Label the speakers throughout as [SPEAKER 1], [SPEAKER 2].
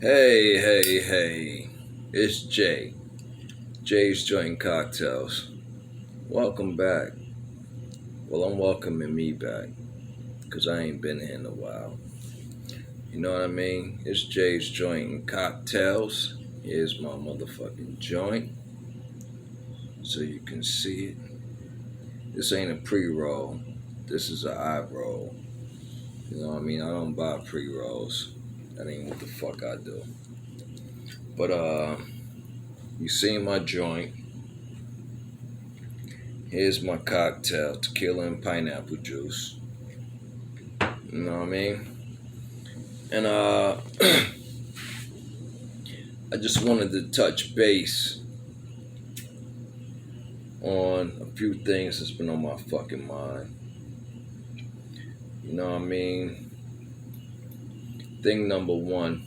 [SPEAKER 1] Hey, it's Jay. JaysJoint&Cocktailz. Welcome back. Well, I'm welcoming me back because I ain't been here in a while. You know what I mean? It's JaysJoint&Cocktailz. Here's my motherfucking joint so you can see it. This ain't a pre-roll. This is an eye roll. You know what I mean? I don't buy pre-rolls. That ain't what the fuck I do. But, you seen my joint. Here's my cocktail, tequila and pineapple juice. You know what I mean? And I just wanted to touch base on a few things that's been on my fucking mind. You know what I mean? Thing number one.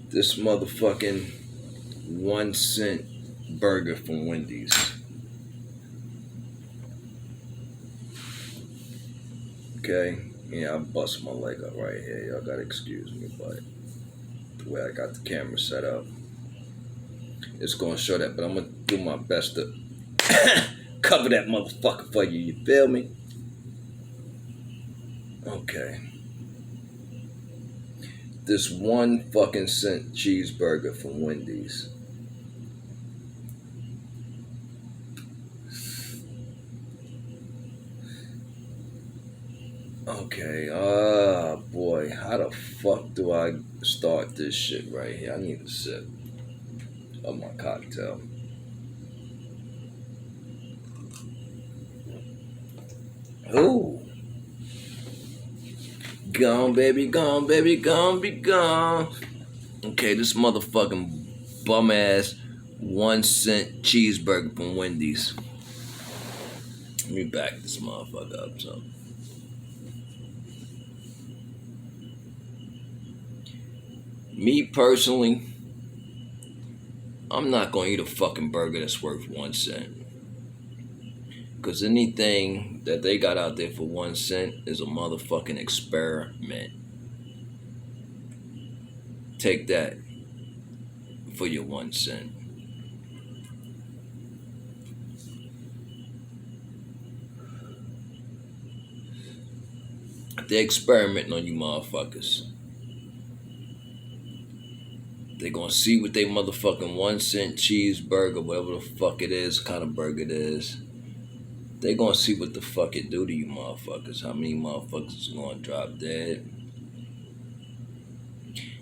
[SPEAKER 1] This motherfucking 1 cent burger from Wendy's. Okay? Yeah, I bust my leg up right here. Y'all gotta excuse me, but the way I got the camera set up, it's gonna show that, but I'm gonna do my best to cover that motherfucker for you. You feel me? Okay. This 1 cent cheeseburger from Wendy's. Okay, boy, how the fuck do I start this shit right here? I need a sip of my cocktail. Ooh. Gone, baby, gone, baby, gone, be gone. Okay, this motherfucking bum ass 1 cent cheeseburger from Wendy's. Let me back this motherfucker up some. Me personally, I'm not gonna eat a fucking burger that's worth 1 cent. Cause anything that they got out there for 1 cent is a motherfucking experiment. Take that for your 1 cent. They're experimenting on you motherfuckers. They gonna see what they motherfucking 1 cent cheeseburger, whatever the fuck it is, kind of burger it is. They gonna see what the fuck it do to you motherfuckers. How many motherfuckers is gonna drop dead?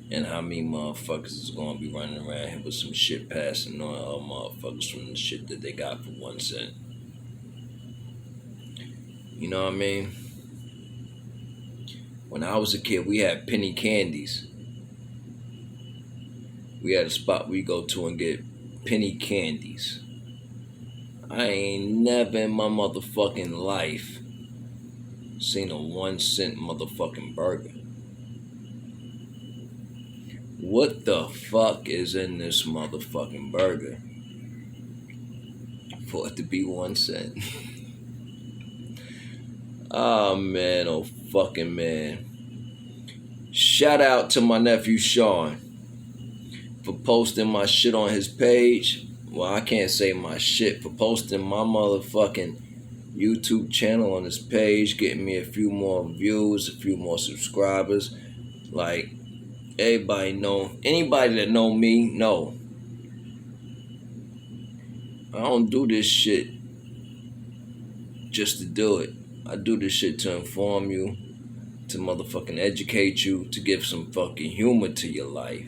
[SPEAKER 1] And how many motherfuckers is gonna be running around here with some shit passing on other motherfuckers from the shit that they got for 1 cent? You know what I mean? When I was a kid, we had penny candies. We had a spot we go to and get penny candies. I ain't never in my motherfucking life seen a 1 cent motherfucking burger. What the fuck is in this motherfucking burger for it to be 1 cent? Oh man, oh fucking man. Shout out to my nephew Sean for posting my shit on his page. Well, I can't say my shit, for posting my motherfucking YouTube channel on his page, getting me a few more views, a few more subscribers. Like, everybody know, anybody that know me, know. I don't do this shit just to do it. I do this shit to inform you, to motherfucking educate you, to give some fucking humor to your life.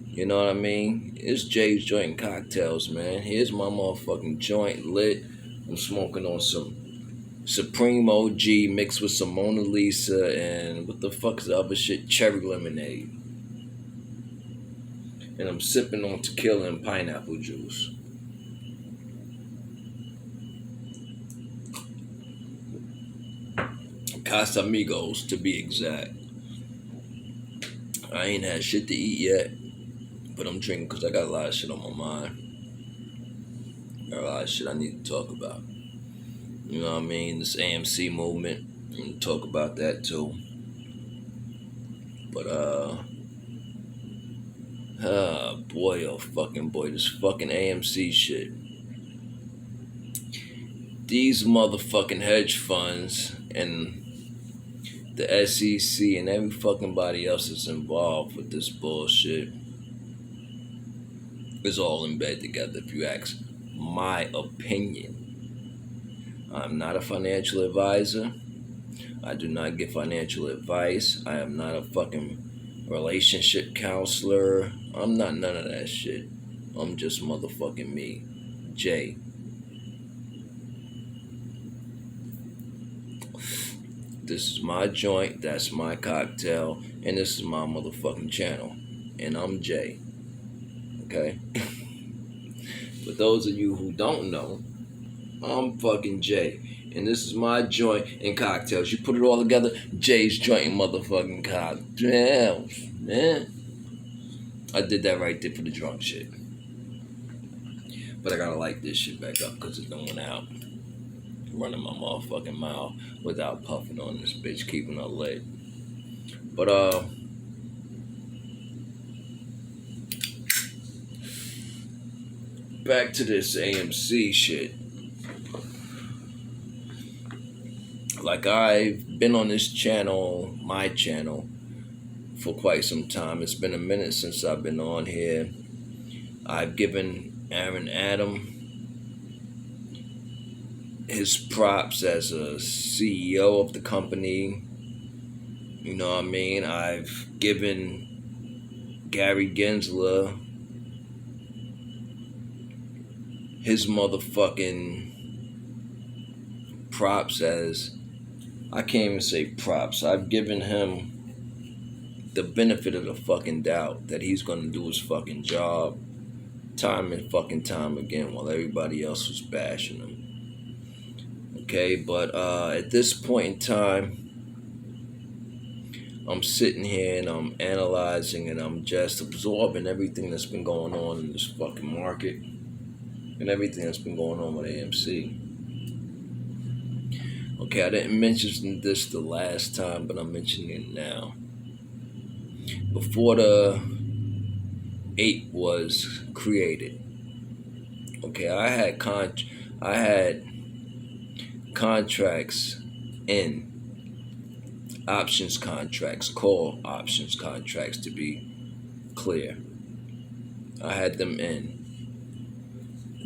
[SPEAKER 1] You know what I mean? It's JaysJoint&Cocktailz, man. Here's my motherfucking joint lit. I'm smoking on some Supreme OG mixed with some Mona Lisa and what the fuck is the other shit? Cherry lemonade. And I'm sipping on tequila and pineapple juice. Casamigos, to be exact. I ain't had shit to eat yet, but I'm drinking because I got a lot of shit on my mind. Got a lot of shit I need to talk about. You know what I mean? This AMC movement. And talk about that too. But boy, oh fucking boy, this fucking AMC shit. These motherfucking hedge funds and the SEC and every fucking body else that's involved with this bullshit is all in bed together, if you ask my opinion. I'm not a financial advisor. I do not give financial advice. I am not a fucking relationship counselor. I'm not none of that shit. I'm just motherfucking me, Jay. This is my joint, that's my cocktail, and this is my motherfucking channel. And I'm Jay. Okay? For those of you who don't know, I'm fucking Jay. And this is my joint and cocktails. You put it all together, Jay's Joint and motherfucking Cocktailz. Man. I did that right there for the drunk shit. But I gotta light this shit back up because it's going out. Running my motherfucking mouth without puffing on this bitch, keeping her lit. But back to this AMC shit. Like, I've been on this channel, my channel, for quite some time. It's been a minute since I've been on here. I've given Aaron Adam his props as a CEO of the company. You know what I mean? I've given Gary Gensler his motherfucking props as, I can't even say props. I've given him the benefit of the fucking doubt that he's gonna do his fucking job time and fucking time again while everybody else was bashing him. Okay, but at this point in time, I'm sitting here and I'm analyzing and I'm just absorbing everything that's been going on in this fucking market and everything that's been going on with AMC. Okay, I didn't mention this the last time, but I'm mentioning it now. Before the 8 was created, okay, I had contracts in, options contracts, call options contracts to be clear. I had them in.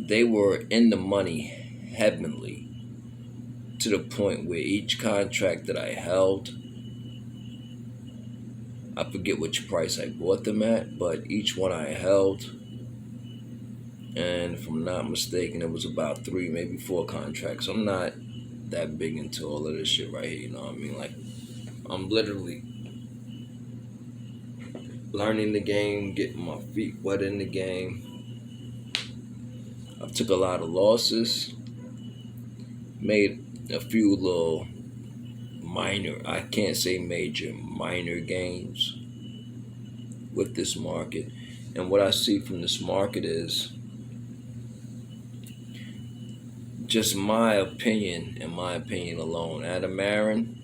[SPEAKER 1] They were in the money heavenly to the point where each contract that I held, I forget which price I bought them at, but each one I held, and if I'm not mistaken, it was about 3, maybe 4 contracts. I'm not that big into all of this shit right here, you know what I mean? Like, I'm literally learning the game, getting my feet wet in the game. I've took a lot of losses, made a few little minor, I can't say major, minor gains with this market. And what I see from this market is just my opinion and my opinion alone. Adam Aaron,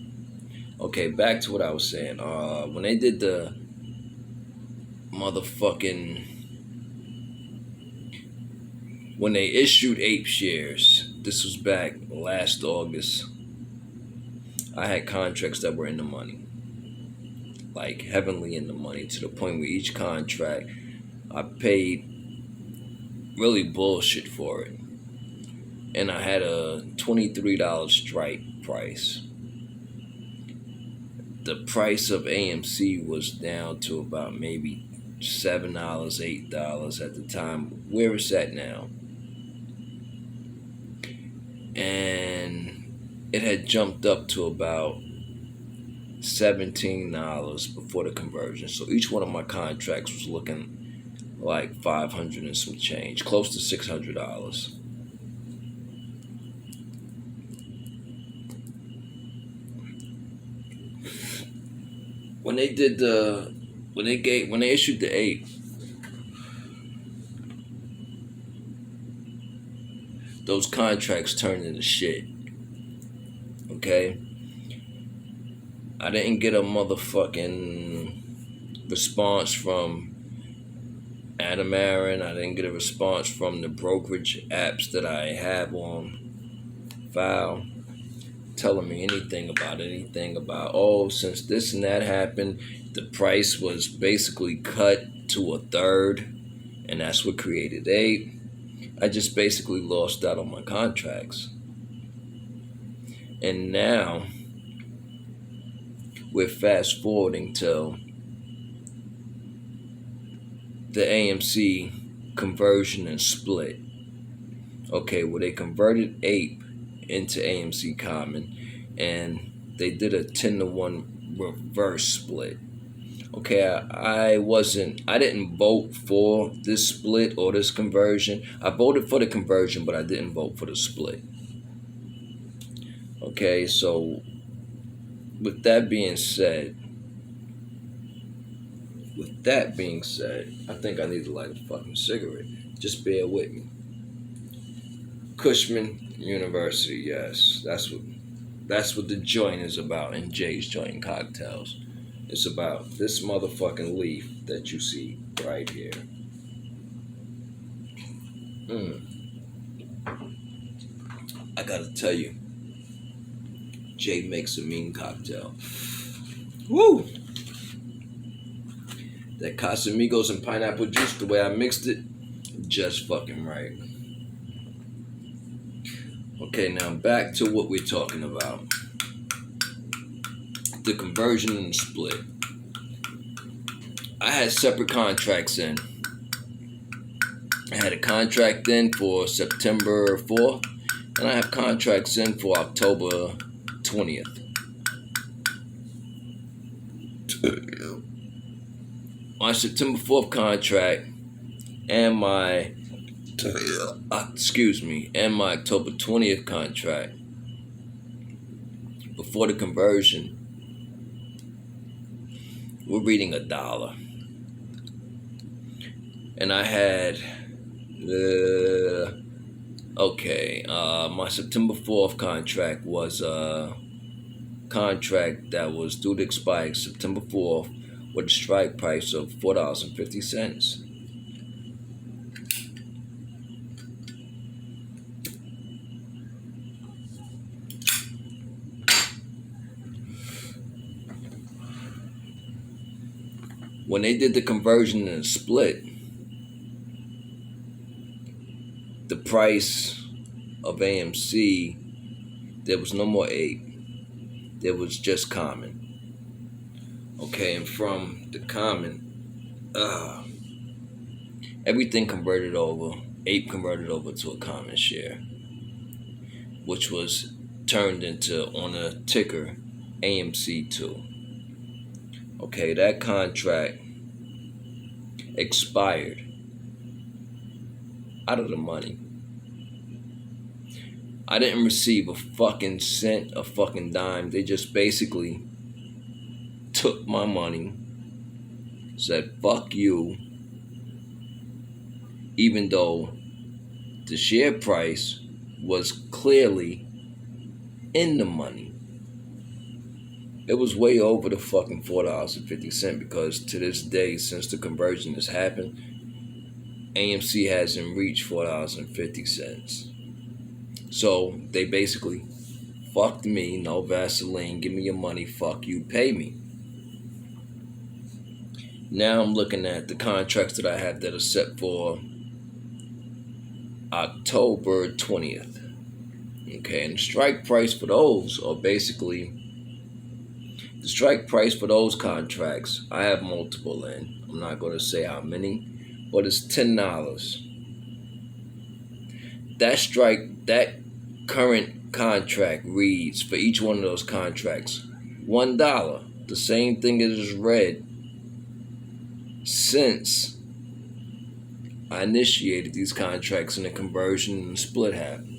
[SPEAKER 1] okay, back to what I was saying. When they did the motherfucking, when they issued ape shares, this was back last August, I had contracts that were in the money, like heavenly in the money, to the point where each contract I paid really bullshit for it. And I had a $23 strike price. The price of AMC was down to about maybe $7, $8 at the time, where it's at now. And it had jumped up to about $17 before the conversion. So each one of my contracts was looking like $500 and some change, close to $600. When they did when they issued the 8, those contracts turned into shit. Okay? I didn't get a motherfucking response from Adam Aaron. I didn't get a response from the brokerage apps that I have on file telling me anything about, oh, since this and that happened, the price was basically cut to a third, and that's what created I just basically lost out on my contracts. And now we're fast forwarding till the AMC conversion and split. Okay, well, they converted APE into AMC Common, and they did a 10-to-1 reverse split. Okay, I didn't vote for this split or this conversion. I voted for the conversion, but I didn't vote for the split. Okay, so with that being said, I think I need to light a fucking cigarette. Just bear with me. Cushman University, yes, that's what the joint is about in Jay's Joint and Cocktails. It's about this motherfucking leaf that you see right here. I gotta tell you, Jay makes a mean cocktail. Woo! That Casamigos and pineapple juice, the way I mixed it, just fucking right. Okay, now back to what we're talking about. The conversion and the split. I had separate contracts in. I had a contract in for September 4th, and I have contracts in for October 20th. My September 4th contract and my October 20th contract before the conversion, we're reading $1. And I had my September 4th contract was a contract that was due to expire September 4th with a strike price of $4.50. When they did the conversion and split, the price of AMC, there was no more APE. There was just Common. Okay, and from the Common, everything converted over. APE converted over to a Common share, which was turned into, on a ticker, AMC2. Okay, that contract expired out of the money. I didn't receive a fucking cent, a fucking dime. They just basically took my money, said fuck you, even though the share price was clearly in the money. It was way over the fucking $4.50 because to this day, since the conversion has happened, AMC hasn't reached $4.50. So they basically fucked me, no Vaseline, give me your money, fuck you, pay me. Now I'm looking at the contracts that I have that are set for October 20th. Okay, and the strike price for those are basically, the strike price for those contracts, I have multiple in. I'm not going to say how many, but it's $10. That current contract reads for each one of those contracts $1. The same thing is read since I initiated these contracts and the conversion and the split happened.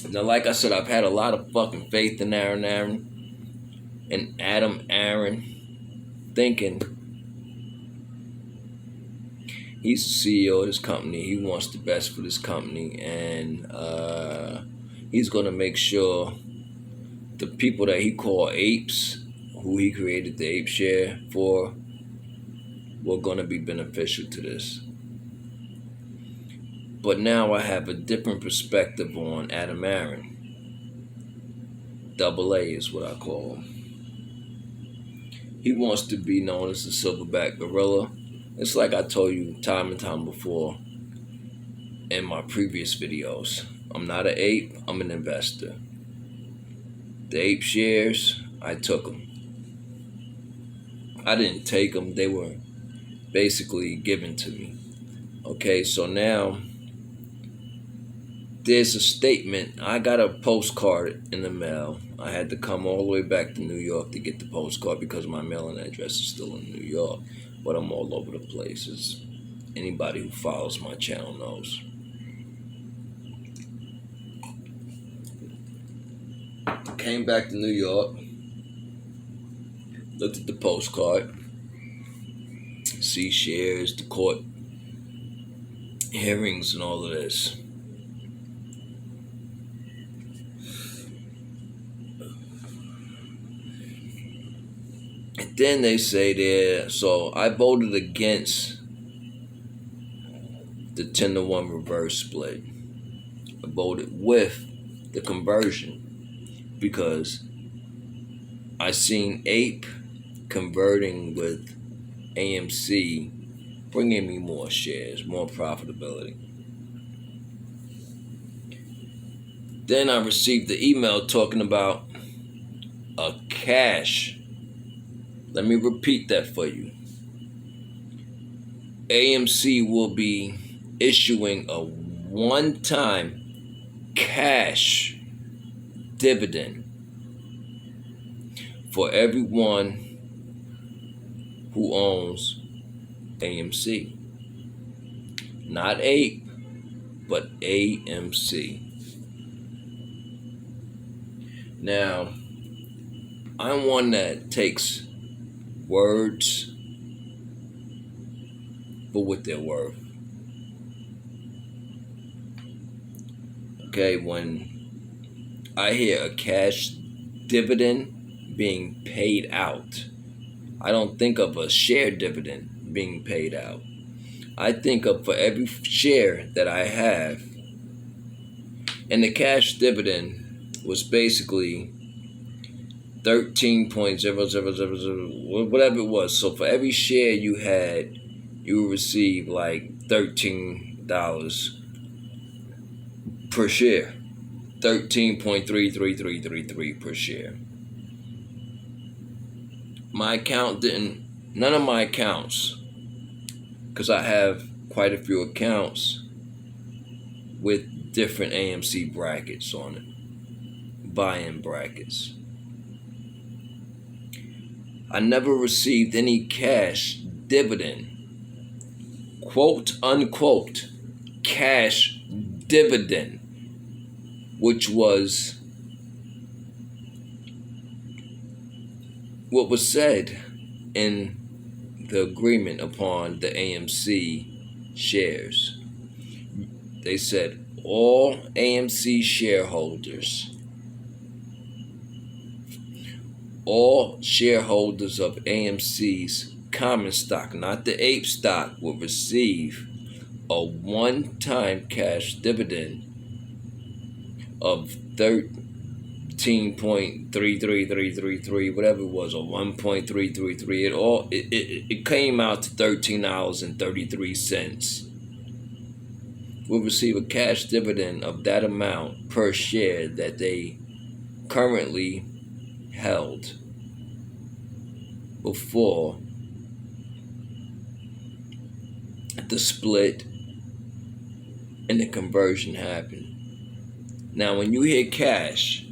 [SPEAKER 1] Now, like I said, I've had a lot of fucking faith in Adam Aaron, thinking He's the CEO of this company. He wants the best for this company, and he's going to make sure the people that he called apes, who he created the ape share for, were going to be beneficial to this. But now I have a different perspective on Adam Aaron. Double A is what I call him. He wants to be known as the silverback gorilla. It's like I told you time and time before in my previous videos. I'm not an ape, I'm an investor. The ape shares, I took them. I didn't take them, they were basically given to me. Okay, so now there's a statement. I got a postcard in the mail. I had to come all the way back to New York to get the postcard because my mailing address is still in New York. But I'm all over the place, as anybody who follows my channel knows. Came back to New York, looked at the postcard, see shares, the court hearings and all of this. And then they say there, so I voted against the 10-to-1 reverse split. I voted with the conversion because I seen Ape converting with AMC, bringing me more shares, more profitability. Then I received the email talking about a cash. Let me repeat that for you. AMC will be issuing a one-time cash dividend for everyone who owns AMC. Not Ape, but AMC. Now, I'm one that takes words for what they're worth. Okay, when I hear a cash dividend being paid out, I don't think of a share dividend being paid out. I think of for every share that I have. And the cash dividend was basically 13.0000, whatever it was. So for every share you had, you would receive like $13 per share. 13.33333 per share. My account none of my accounts, because I have quite a few accounts with different AMC brackets on it, buy-in brackets. I never received any cash dividend, quote unquote, cash dividend, which was what was said in the agreement upon the AMC shares. They said all AMC shareholders, all shareholders of AMC's common stock, not the ape stock, will receive a one-time cash dividend of 13.33333, whatever it was, or 1.333. It came out to $13.33. Will receive a cash dividend of that amount per share that they currently held before the split and the conversion happened. Now, when you hear cash,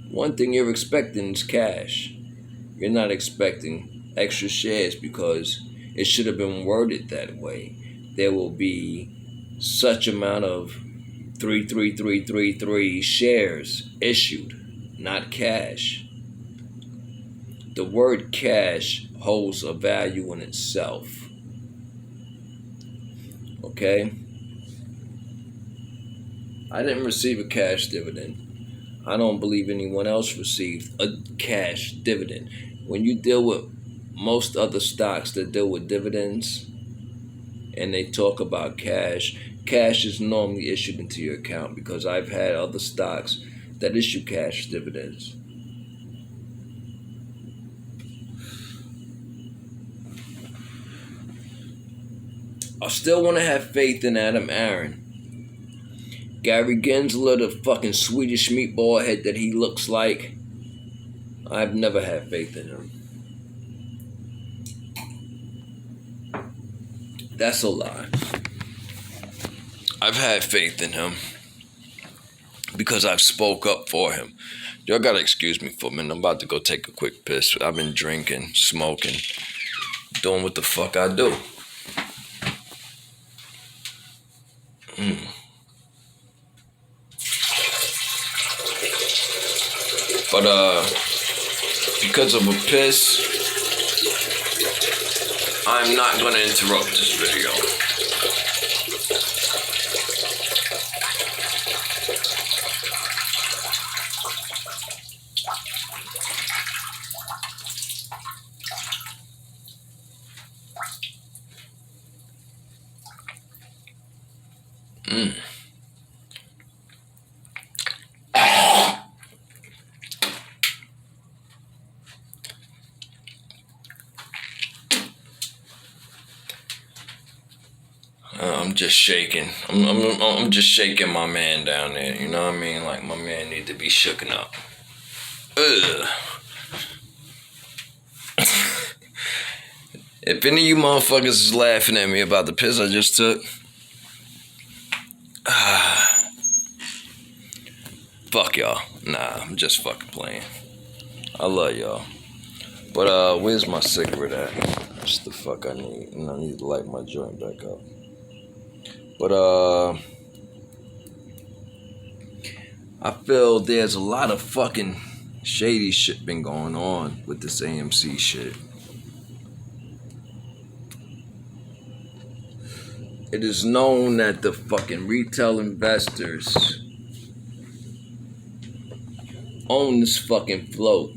[SPEAKER 1] one thing you're expecting is cash. You're not expecting extra shares because it should have been worded that way. There will be such amount of 33333 shares issued, not cash. The word cash holds a value in itself. Okay? I didn't receive a cash dividend. I don't believe anyone else received a cash dividend. When you deal with most other stocks that deal with dividends and they talk about cash, cash is normally issued into your account, because I've had other stocks that issue cash dividends. I still want to have faith in Adam Aaron. Gary Gensler, the fucking Swedish meatball head that he looks like, I've never had faith in him. That's a lie. I've had faith in him because I've spoke up for him. Y'all gotta excuse me for a minute. I'm about to go take a quick piss. I've been drinking, smoking, doing what the fuck I do. But because of a piss, I'm not gonna interrupt this video. I'm just shaking. I'm just shaking my man down there. You know what I mean? Like, my man need to be shooken up. Ugh. If any of you motherfuckers is laughing at me about the piss I just took, fuck y'all. Nah, I'm just fucking playing. I love y'all. But where's my cigarette at? That's the fuck I need. And I need to light my joint back up. But I feel there's a lot of fucking shady shit been going on with this AMC shit. It is known that the fucking retail investors own this fucking float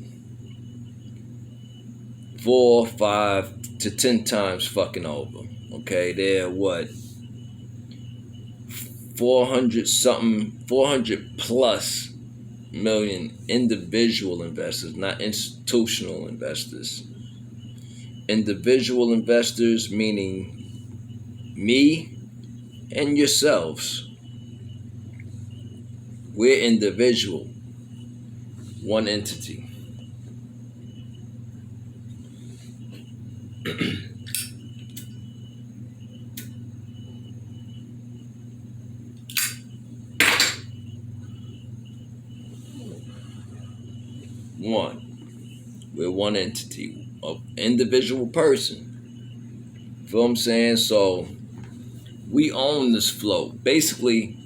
[SPEAKER 1] 4, 5 to 10 times fucking over. Okay, they're what? 400 plus million individual investors, not institutional investors. Individual investors meaning me and yourselves. We're individual, one entity. We're one entity, an individual person. Feel what I'm saying? So we own this float. Basically,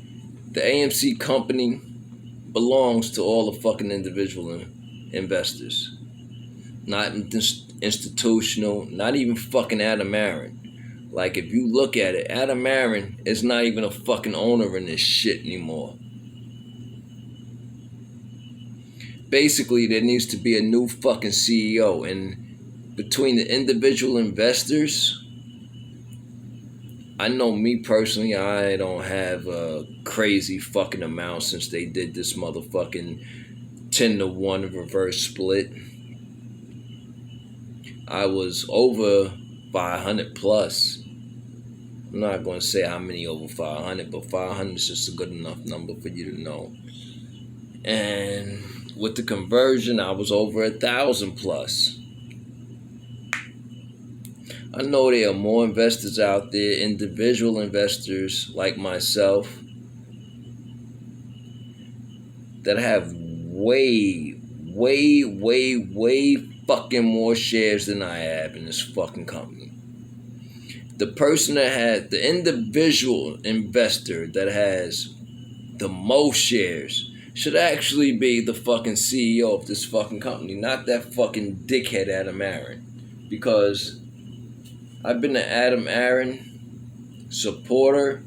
[SPEAKER 1] the AMC company belongs to all the fucking individual investors. Not institutional, not even fucking Adam Aaron. Like, if you look at it, Adam Aaron is not even a fucking owner in this shit anymore. Basically, there needs to be a new fucking CEO. And between the individual investors, I know me personally, I don't have a crazy fucking amount since they did this motherfucking 10-to-1 reverse split. I was over 500 plus. I'm not going to say how many over 500, but 500 is just a good enough number for you to know. And with the conversion, I was over 1,000 plus. I know there are more investors out there, individual investors like myself, that have way fucking more shares than I have in this fucking company. The person that had, the individual investor that has the most shares should actually be the fucking CEO of this fucking company, not that fucking dickhead Adam Aaron. Because I've been an Adam Aaron supporter.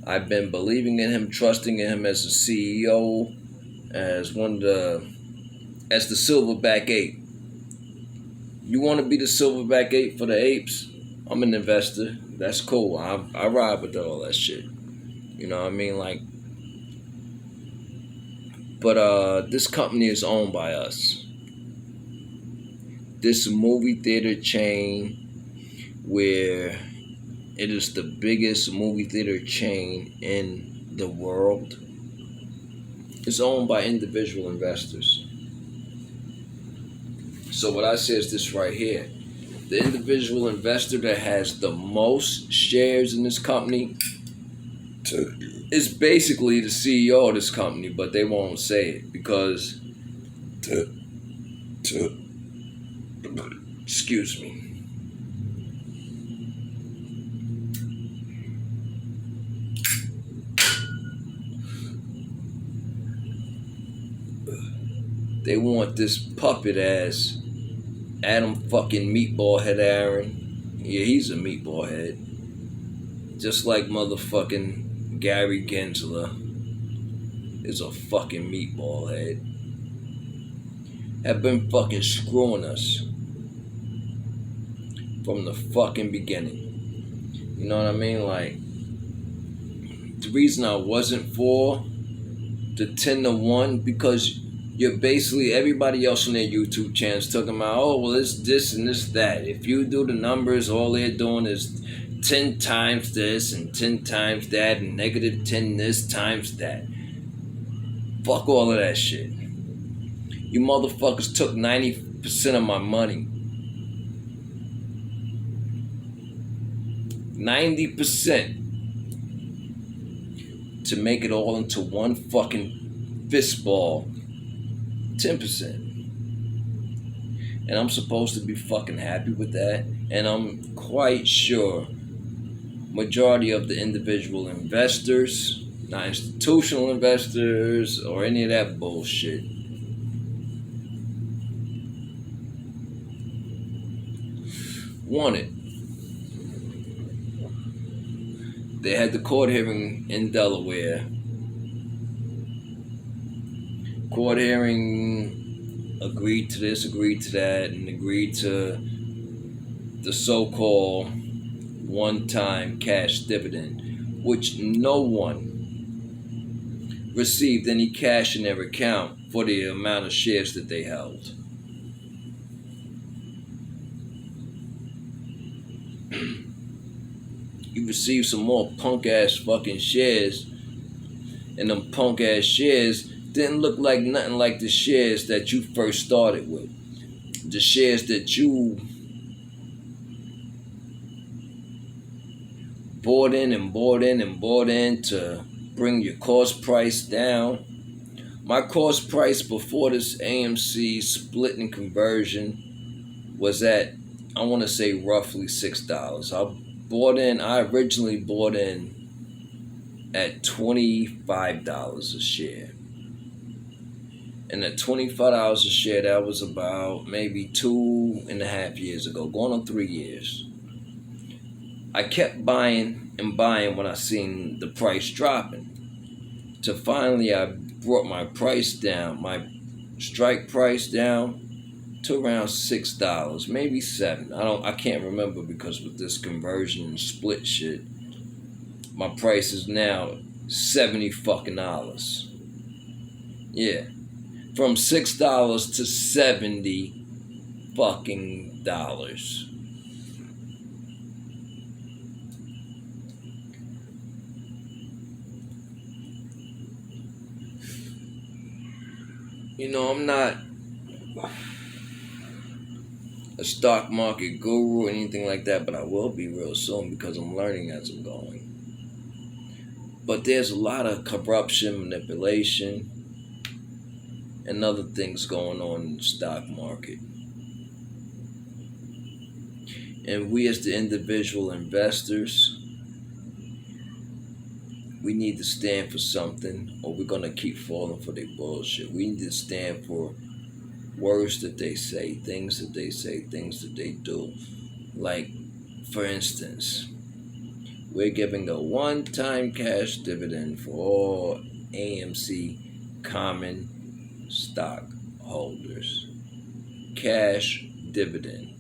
[SPEAKER 1] I've been believing in him, trusting in him as a CEO, as as the silverback ape. You want to be the silverback ape for the apes? I'm an investor. That's cool. I ride with all that shit. You know what I mean? Like, but this company is owned by us. This movie theater chain, where it is the biggest movie theater chain in the world, is owned by individual investors. So what I say is this right here. The individual investor that has the most shares in this company is basically the CEO of this company, but they won't say it because excuse me. They want this puppet ass Adam fucking Meatball Head Aaron. Yeah, he's a meatball head. Just like motherfucking Gary Gensler is a fucking meatball head. Have been fucking screwing us from the fucking beginning. You know what I mean? Like, the reason I wasn't for the 10-1, because you're basically, everybody else on their YouTube channels talking about, oh, well, it's this and this, that. If you do the numbers, all they're doing is 10 times this and 10 times that and -10 this times that. Fuck all of that shit. You motherfuckers took 90% of my money. 90% to make it all into one fucking fistball. 10%. And I'm supposed to be fucking happy with that. And I'm quite sure majority of the individual investors, not institutional investors or any of that bullshit, want it. They had the court hearing in Delaware. Court hearing agreed to this, agreed to that, and agreed to the so-called one-time cash dividend, which no one received any cash in their account for the amount of shares that they held. You received some more punk-ass fucking shares, and them punk-ass shares didn't look like nothing like the shares that you first started with. The shares that you bought in to bring your cost price down. My cost price before this AMC split and conversion was at, I want to say, roughly $6. I originally bought in at $25 a share. And at $25 a share, that was about maybe 2.5 years ago, going on 3 years. I kept buying and buying when I seen the price dropping. To finally, I brought my price down, my strike price down to around $6, maybe $7. I can't remember, because with this conversion and split shit, my price is now $70 fucking dollars. Yeah. From $6 to $70 fucking dollars. You know, I'm not a stock market guru or anything like that, but I will be real soon, because I'm learning as I'm going. But there's a lot of corruption, manipulation, and other things going on in the stock market. And we as the individual investors, we need to stand for something, or we're gonna keep falling for their bullshit. We need to stand for words that they say, things that they say, things that they do. Like, for instance, we're giving a one-time cash dividend for all AMC common stock holders. Cash dividend.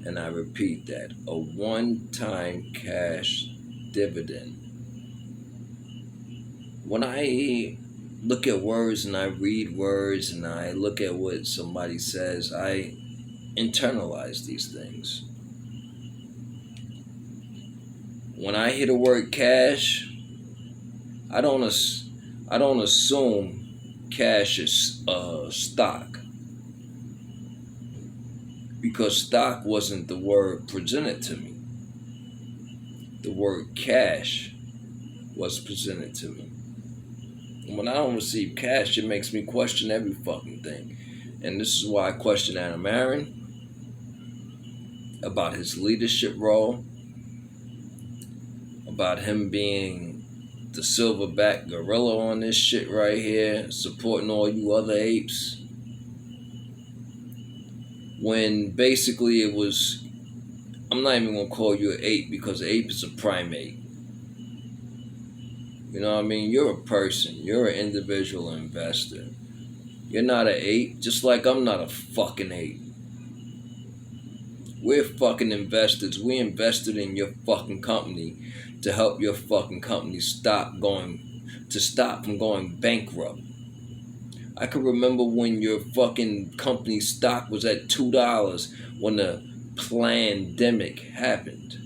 [SPEAKER 1] And I repeat that, a one-time cash dividend. When I look at words and I read words and I look at what somebody says, I internalize these things. When I hear the word cash, I don't assume cash is stock, because stock wasn't the word presented to me. The word cash was presented to me. And when I don't receive cash, it makes me question every fucking thing. And this is why I question Adam Aaron about his leadership role, about him being the silverback gorilla on this shit right here, supporting all you other apes. When basically it was, I'm not even going to call you an ape, because an ape is a primate. You know what I mean? You're a person. You're an individual investor. You're not an ape, just like I'm not a fucking ape. We're fucking investors. We invested in your fucking company to help your fucking company stop from going bankrupt. I can remember when your fucking company stock was at $2 when the pandemic happened.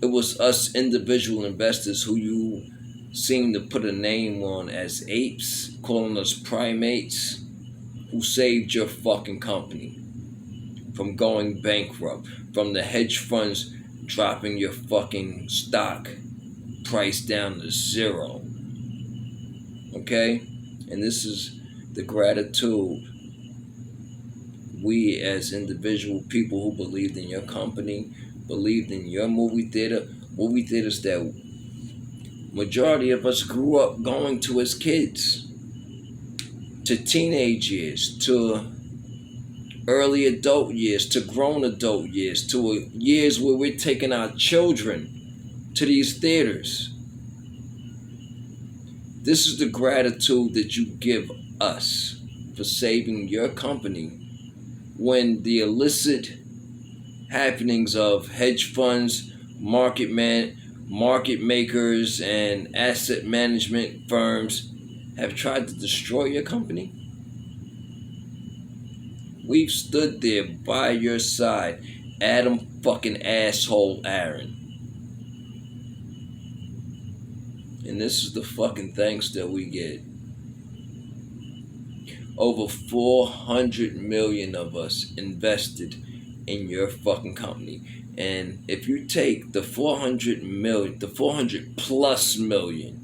[SPEAKER 1] It was us individual investors who you seem to put a name on as apes, calling us primates, who saved your fucking company from going bankrupt, from the hedge funds dropping your fucking stock price down to zero. Okay? And this is the gratitude we as individual people who believed in your company, believed in your movie theaters that majority of us grew up going to as kids, to teenage years, to early adult years, to grown adult years, to years where we're taking our children to these theaters. This is the gratitude that you give us for saving your company when the illicit happenings of hedge funds, market makers, and asset management firms have tried to destroy your company. We've stood there by your side, Adam fucking asshole Aaron. And this is the fucking thanks that we get. Over 400 million of us invested in your fucking company. And if you take the 400 plus million